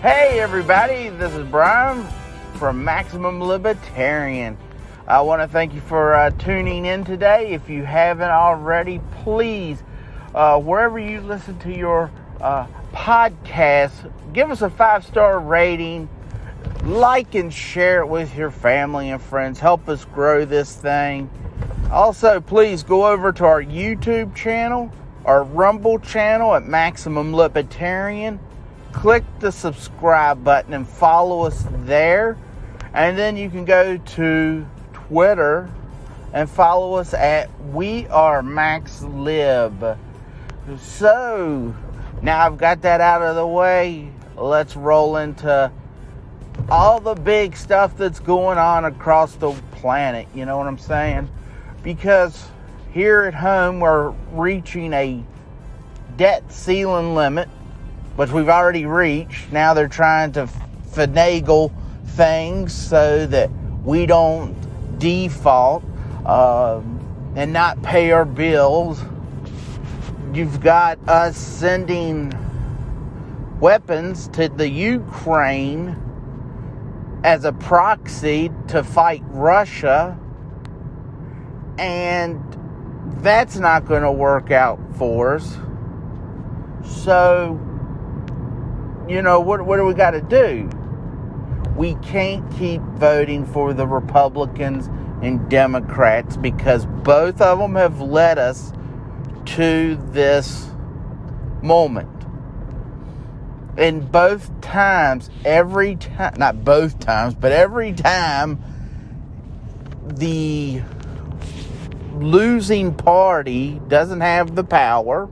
Hey everybody, this is Brian from Maximum Libertarian. I want to thank you for tuning in today. If you haven't already, please, wherever you listen to your podcast, give us a 5-star rating, like and share it with your family and friends. Help us grow this thing. Also, please go over to our YouTube channel, our Rumble channel at Maximum Libertarian. Click the subscribe button and follow us there. And then you can go to Twitter and follow us at We Are Max Lib. So, now I've got that out of the way, let's roll into all the big stuff that's going on across the planet. You know what I'm saying? Because here at home, we're reaching a debt ceiling limit, which we've already reached. Now they're trying to finagle things so that we don't default and not pay our bills. You've got us sending weapons to the Ukraine as a proxy to fight Russia, and that's not going to work out for us. So, you know, what do we got to do? We can't keep voting for the Republicans and Democrats because both of them have led us to this moment. And both times, every time the losing party doesn't have the power,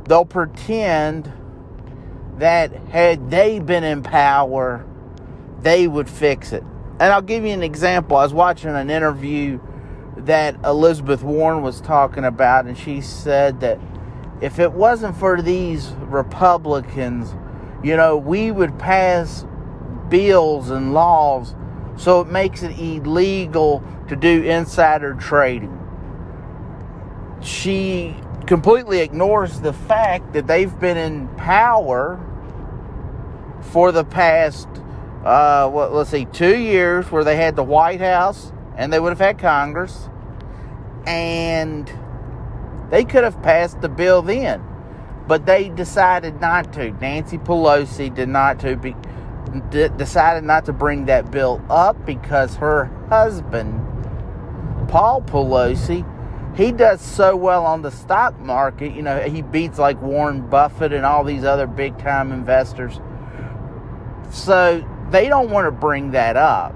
they'll pretend that had they been in power, they would fix it. And I'll give you an example. I was watching an interview that Elizabeth Warren was talking about, and she said that if it wasn't for these Republicans, you know, we would pass bills and laws so it makes it illegal to do insider trading. She completely ignores the fact that they've been in power for the past 2 years, where they had the White House and they would have had Congress, and they could have passed the bill then, but they decided not to. Nancy Pelosi decided not to bring that bill up because her husband, Paul Pelosi, he does so well on the stock market. You know, he beats like Warren Buffett and all these other big time investors. So they don't want to bring that up.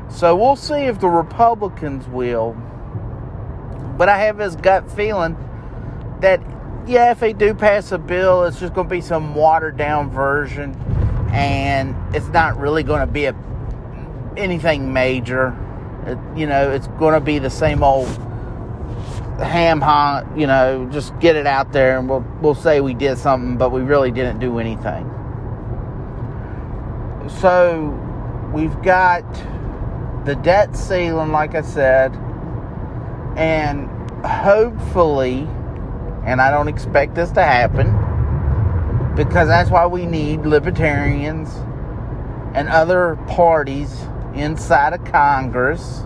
So we'll see if the Republicans will. But I have this gut feeling that, yeah, if they do pass a bill, it's just going to be some watered down version. And it's not really going to be anything major. It's going to be the same old ham-hock, just get it out there and we'll say we did something, but we really didn't do anything. So we've got the debt ceiling, like I said, and hopefully, and I don't expect this to happen, because that's why we need libertarians and other parties inside of Congress,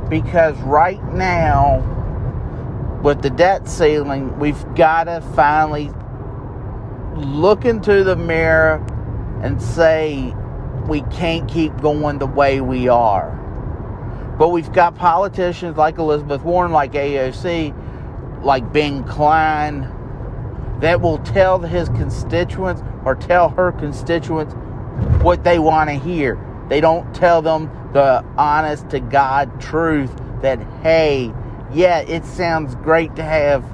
because right now with the debt ceiling, we've got to finally look into the mirror and say we can't keep going the way we are. But we've got politicians like Elizabeth Warren, like AOC, like Ben Klein, that will tell his constituents or tell her constituents what they want to hear. They don't tell them the honest to God truth that, hey, yeah, it sounds great to have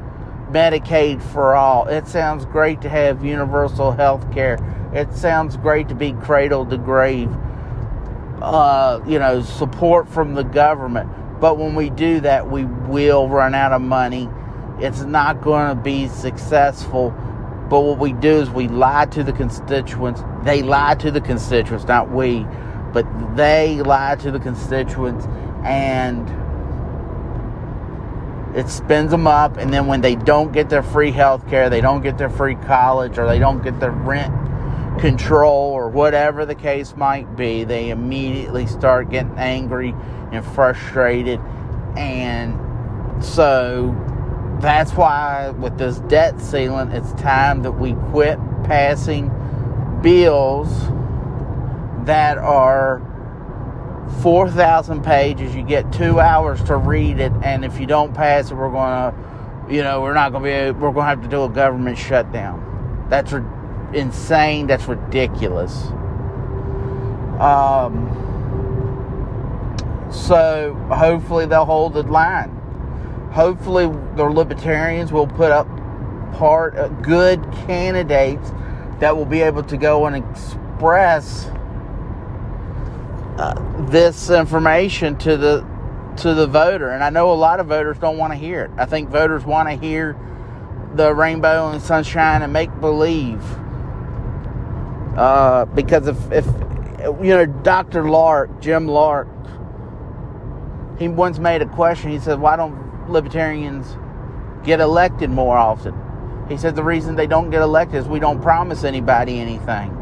Medicaid for all. It sounds great to have universal health care. It sounds great to be cradle to grave, support from the government. But when we do that, we will run out of money. It's not going to be successful. But what we do is we lie to the constituents. They lie to the constituents, not we. But they lie to the constituents, and it spins them up, and then when they don't get their free health care, they don't get their free college, or they don't get their rent control, or whatever the case might be, they immediately start getting angry and frustrated. And so that's why with this debt ceiling, it's time that we quit passing bills that are 4,000 pages. You get 2 hours to read it, and if you don't pass it, we're going to have to do a government shutdown. That's insane. That's ridiculous. So hopefully they'll hold the line. Hopefully the Libertarians will put up good candidates that will be able to go and express this information to the voter. And I know a lot of voters don't want to hear it. I think voters want to hear the rainbow and sunshine and make believe. Because if Dr. Lark, Jim Lark, he once made a question. He said, why don't Libertarians get elected more often? He said the reason they don't get elected is we don't promise anybody anything.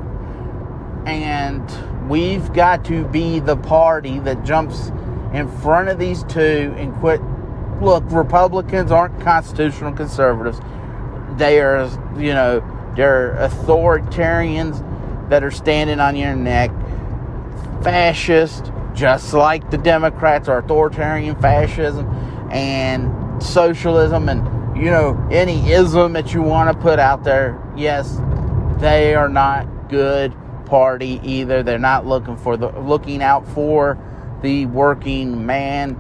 And we've got to be the party that jumps in front of these two and quit. Look, Republicans aren't constitutional conservatives. They are, they're authoritarians that are standing on your neck. Fascist, just like the Democrats are authoritarian fascism and socialism and, any ism that you want to put out there. Yes, they are not good party either. They're not looking out for the working man,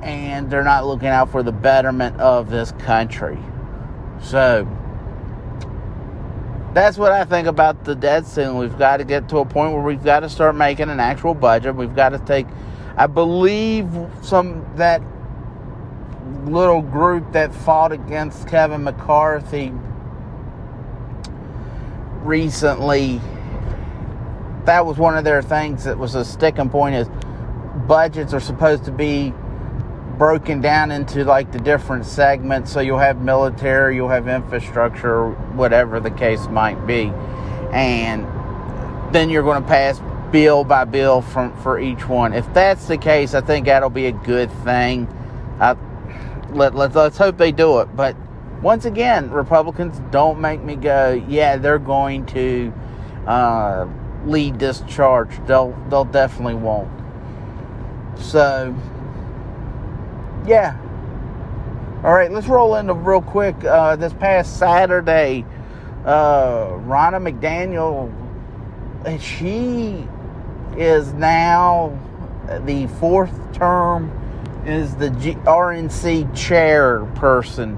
and they're not looking out for the betterment of this country. So that's what I think about the debt ceiling. We've got to get to a point where we've got to start making an actual budget. We've got to take, I believe, that little group that fought against Kevin McCarthy recently, that was one of their things that was a sticking point, is budgets are supposed to be broken down into like the different segments. So you'll have military, you'll have infrastructure, whatever the case might be, and then you're going to pass bill by bill for each one. If that's the case, I think that'll be a good thing. Let's hope they do it. But once again, Republicans, don't make me go, yeah, they're going to lead this charge. They'll definitely won't. So yeah. All right, let's roll into real quick. This past Saturday, Ronna McDaniel, she is now the fourth term is the RNC Chair person.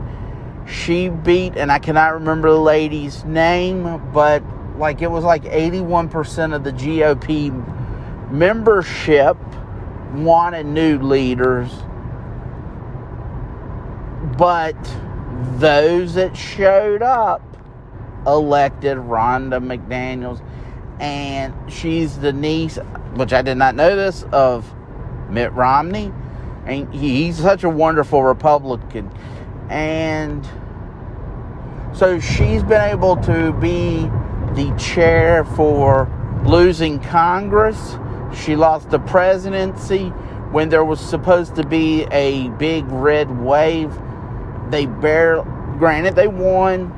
She beat, and I cannot remember the lady's name, but it was 81% of the GOP membership wanted new leaders. But those that showed up elected Ronna McDaniel, and she's the niece, which I did not know this, of Mitt Romney, and he's such a wonderful Republican. And so she's been able to be the chair for losing Congress. She lost the presidency when there was supposed to be a big red wave. Granted, they won,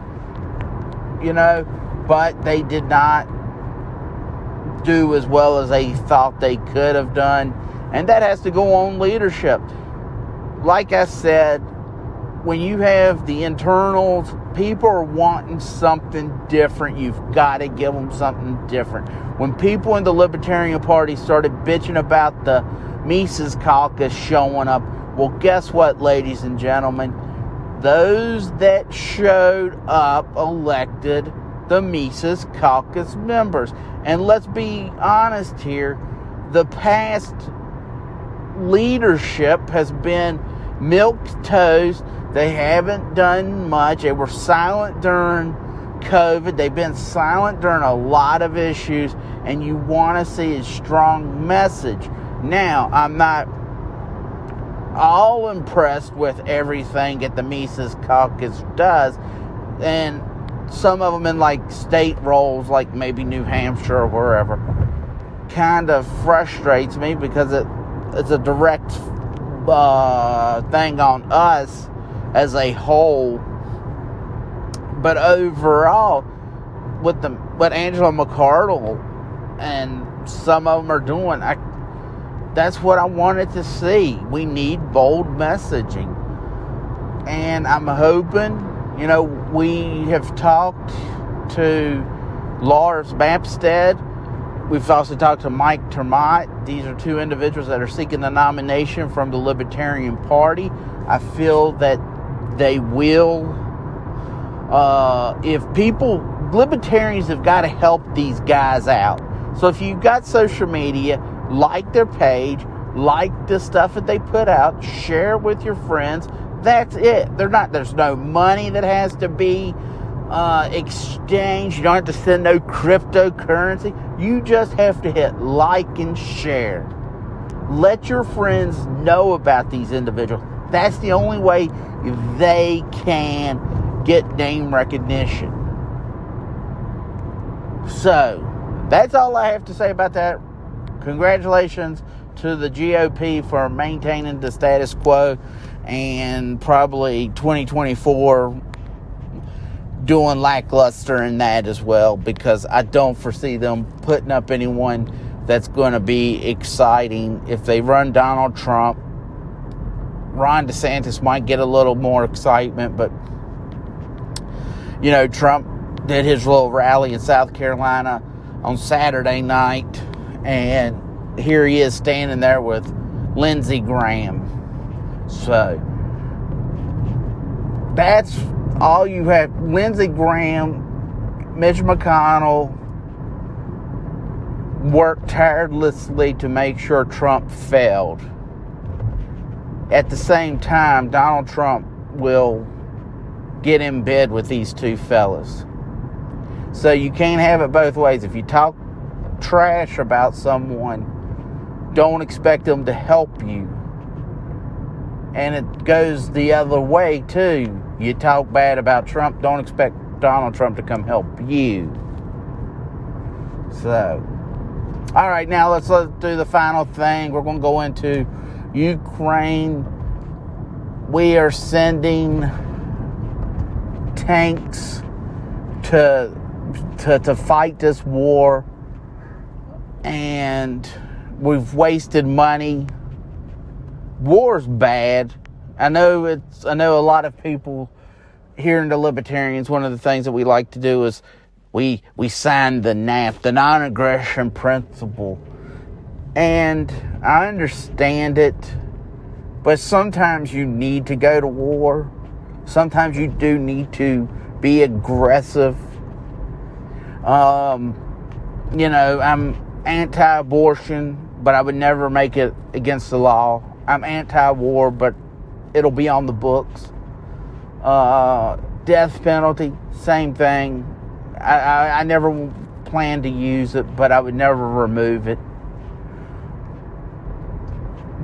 but they did not do as well as they thought they could have done. And that has to go on leadership. Like I said, when you have the internals, people are wanting something different. You've got to give them something different. When people in the Libertarian Party started bitching about the Mises Caucus showing up, well, guess what, ladies and gentlemen? Those that showed up elected the Mises Caucus members. And let's be honest here, the past leadership has been milk toast. They haven't done much. They were silent during COVID. They've been silent during a lot of issues, and you want to see a strong message. Now, I'm not all impressed with everything that the Mises Caucus does, and some of them in like state roles, like maybe New Hampshire or wherever, kind of frustrates me because it's a direct thing on us as a whole. But overall, with what Angela McArdle and some of them are doing, that's what I wanted to see. We need bold messaging. And I'm hoping, we have talked to Lars Mapstead. We've also talked to Mike Termott. These are two individuals that are seeking the nomination from the Libertarian Party. I feel that they will. Libertarians have got to help these guys out. So if you've got social media, like their page, like the stuff that they put out, share it with your friends. That's it. There's no money that has to be exchanged. You don't have to send no cryptocurrency. You just have to hit like and share. Let your friends know about these individuals. That's the only way they can get name recognition. So, that's all I have to say about that. Congratulations to the GOP for maintaining the status quo, and probably 2024 doing lackluster in that as well, because I don't foresee them putting up anyone that's going to be exciting. If they run Donald Trump, Ron DeSantis might get a little more excitement, but Trump did his little rally in South Carolina on Saturday night, and here he is standing there with Lindsey Graham. So that's all you have. Lindsey Graham, Mitch McConnell worked tirelessly to make sure Trump failed. At the same time, Donald Trump will get in bed with these two fellas. So you can't have it both ways. If you talk trash about someone, don't expect them to help you. And it goes the other way too. You talk bad about Trump, don't expect Donald Trump to come help you. So, all right, now let's do the final thing. We're going to go into Ukraine. We are sending tanks to fight this war, and we've wasted money. War's bad. I know a lot of people here in the Libertarians, one of the things that we like to do is we sign the NAP, the non-aggression principle. And I understand it, but sometimes you need to go to war. Sometimes you do need to be aggressive. I'm anti-abortion, but I would never make it against the law. I'm anti-war, but it'll be on the books. Death penalty, same thing. I never plan to use it, but I would never remove it.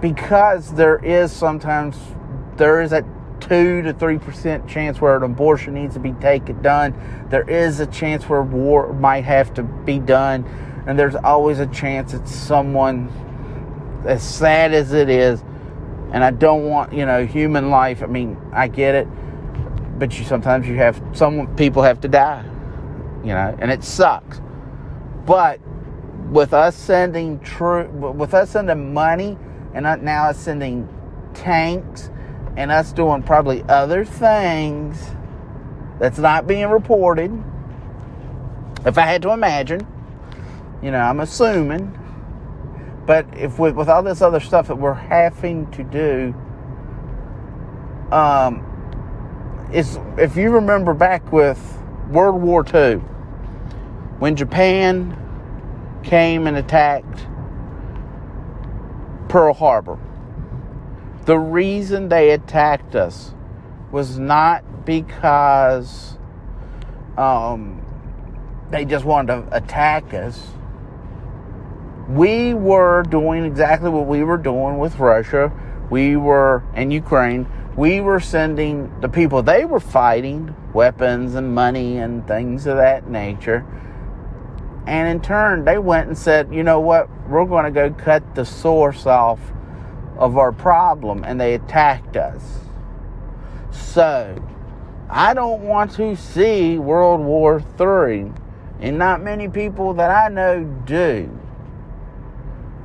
Because there is a 2 to 3% chance where an abortion needs to be done. There is a chance where war might have to be done. And there's always a chance that someone, as sad as it is, and I don't want, human life, I get it, but people have to die, and it sucks. But with us sending money, and now us sending tanks, and us doing probably other things that's not being reported, if I had to imagine, I'm assuming, but if with all this other stuff that we're having to do, if you remember back with World War II, when Japan came and attacked Pearl Harbor, the reason they attacked us was not because they just wanted to attack us. We were doing exactly what we were doing with Russia. we were in Ukraine, we were sending the people they were fighting weapons and money and things of that nature. And in turn, they went and said, you know what, we're going to go cut the source off of our problem. And they attacked us. So, I don't want to see World War III. And not many people that I know do.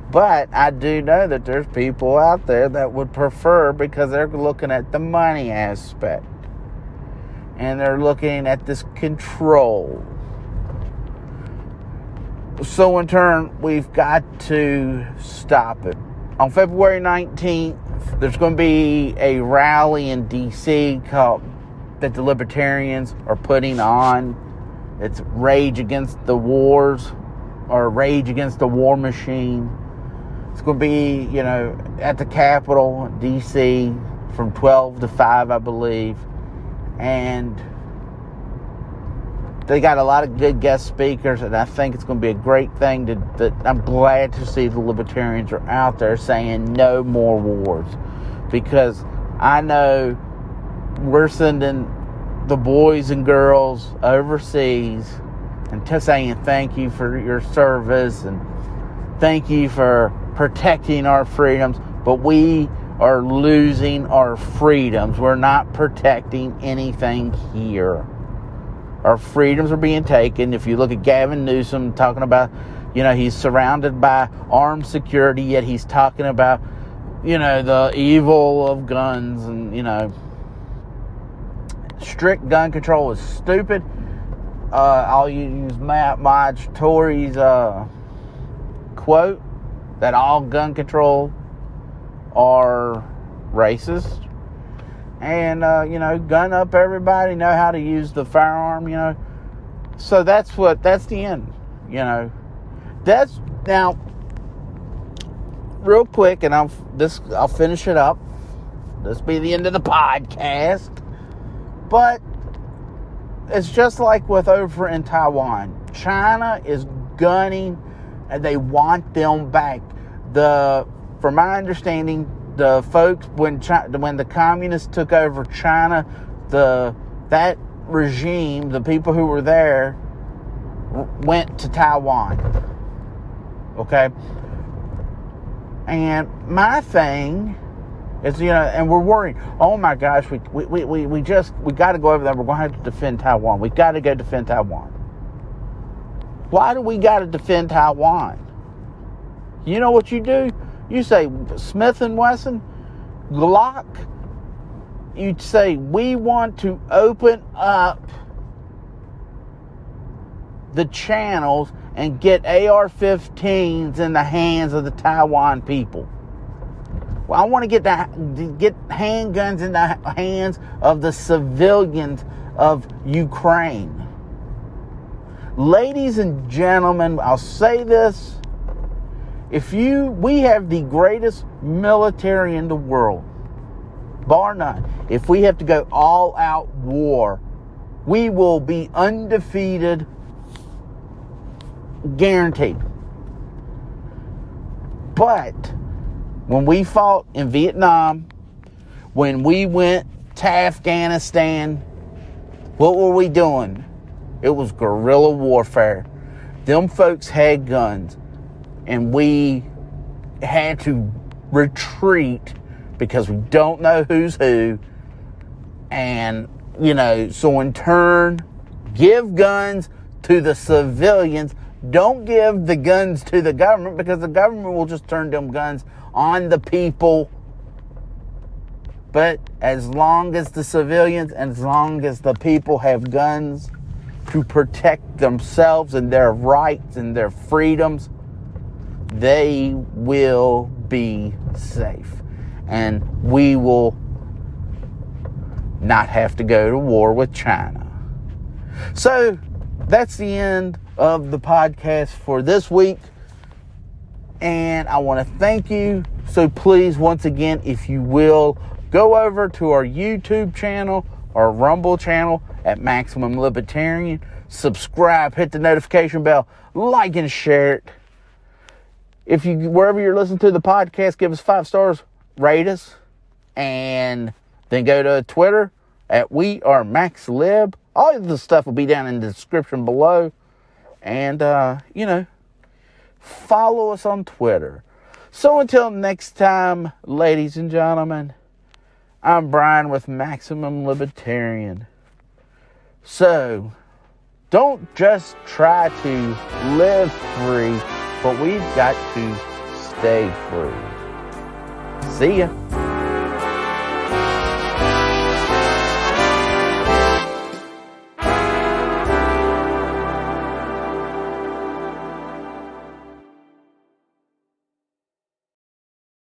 But I do know that there's people out there that would prefer, because they're looking at the money aspect. And they're looking at this control. So in turn, we've got to stop it. On February 19th, there's going to be a rally in D.C. that the Libertarians are putting on. It's Rage Against the Wars, or Rage Against the War Machine. It's going to be, at the Capitol, D.C., from 12 to 5, I believe. And they got a lot of good guest speakers, and I think it's going to be a great thing. That I'm glad to see the Libertarians are out there saying no more wars. Because I know we're sending the boys and girls overseas and saying thank you for your service and thank you for protecting our freedoms, but we are losing our freedoms. We're not protecting anything here. Our freedoms are being taken. If you look at Gavin Newsom talking about, he's surrounded by armed security, yet he's talking about, the evil of guns and, strict gun control is stupid. I'll use Matt Tory's quote that all gun control are racist. And, gun up everybody, know how to use the firearm, So that's the end, That's, now, real quick, and I'll finish it up. This will be the end of the podcast. But it's just like with over in Taiwan. China is gunning, and they want them back. From my understanding, the folks, when the communists took over China, that regime, the people who were there, went to Taiwan. Okay? And my thing is, and we're worried, oh my gosh, we got to go over there, we're going to have to defend Taiwan. We got to go defend Taiwan. Why do we got to defend Taiwan? You know what you do? You say Smith & Wesson, Glock. You'd say we want to open up the channels and get AR-15s in the hands of the Taiwan people. Well, I want to get handguns in the hands of the civilians of Ukraine. Ladies and gentlemen, I'll say this. We have the greatest military in the world, bar none. If we have to go all out war, we will be undefeated, guaranteed. But when we fought in Vietnam, when we went to Afghanistan, what were we doing? It was guerrilla warfare. Them folks had guns. And we had to retreat because we don't know who's who. And, so in turn, give guns to the civilians. Don't give the guns to the government, because the government will just turn them guns on the people. But as long as the civilians and as long as the people have guns to protect themselves and their rights and their freedoms, they will be safe. And we will not have to go to war with China. So that's the end of the podcast for this week. And I want to thank you. So please, once again, if you will, go over to our YouTube channel, our Rumble channel at Maximum Libertarian. Subscribe, hit the notification bell, like and share it. If you, wherever you're listening to the podcast, give us 5 stars, rate us, and then go to Twitter at WeAreMaxLib. All of the stuff will be down in the description below. And, follow us on Twitter. So until next time, ladies and gentlemen, I'm Brian with Maximum Libertarian. So, don't just try to live free, but we've got to stay free. See ya.